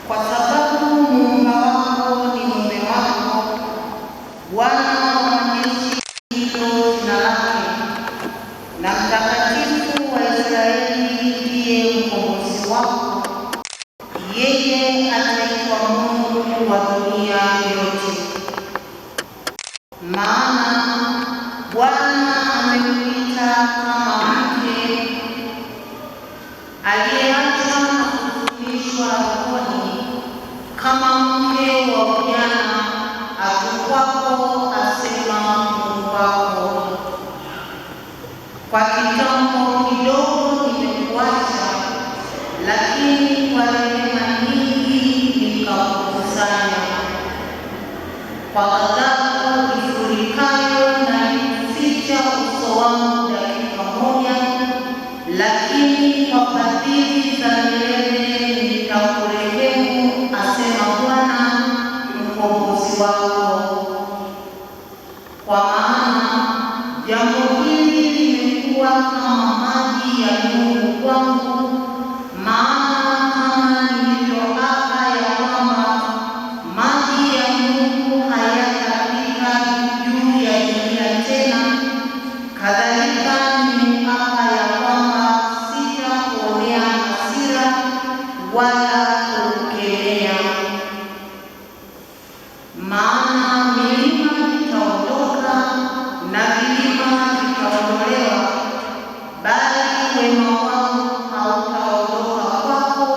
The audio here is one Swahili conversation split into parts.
kwa sababu muumba wako ni mume wako, Bwana wa majeshi ndilo jina lake, na Mtakatifu wa Israeli ndiye mkombozi wako. Yeye ataitwa Mungu wa dunia yote. Maana Bwana amekuita kama mke aliyeacha kufundishwa rohoni, kama mke wa ujana atupwapo, asema Mungu wako. Kwa kitambo kidogo nimekuacha, lakini kwa rehema nyingi nikakukusanya. Kwa ghadhabu ifurikayo naliuficha uso wangu dakika moja, lakini kwa fadhili za milele nitakurehemu, asema Bwana mkombozi wako. Kwa maana jambo hili limekuwa kama maji ya Mungu kwangu, maana kama nilivyoapa ya kwamba maji ya Mungu hayatapita juu ya dunia tena, kadhalika nimeapa ya kwamba sitakuonea hasira wala kukemea. Maana milima itaondoka na vilima vitaondolewa, bali wema wangu hautaondoka kwako,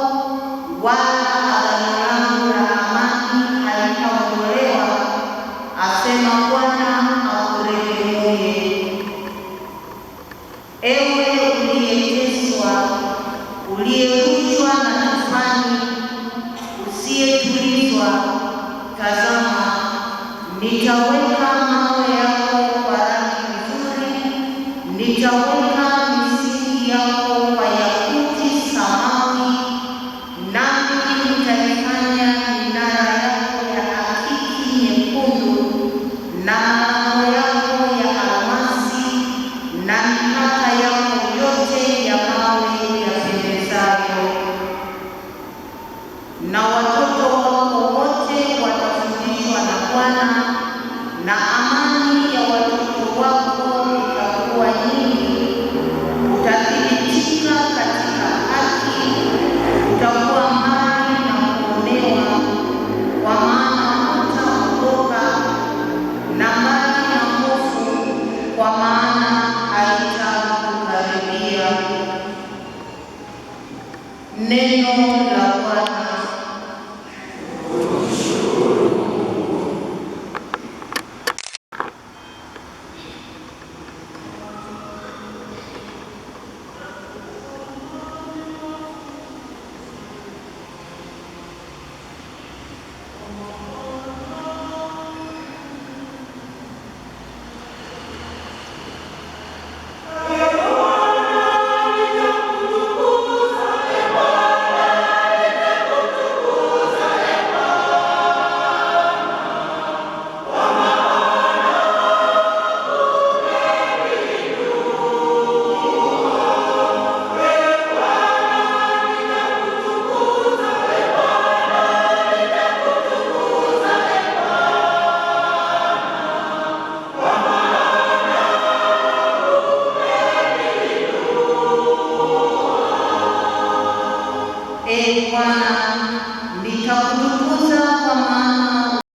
wala agano langu la amani halitaondolewa, asema Bwana akurehemuye. Ewe uliyeteswa, uliyerushwa na tufani, usiyetulizwa, tazama, nitaweka mawe yako kwa rangi nzuri, nitaweka misingi yako kwa yakuti samawi, nami nitaifanya minara yako ya akiki nyekundu, na malango yako ya almasi, na mipaka yako yote ya mawe yapendezayo. Na watoto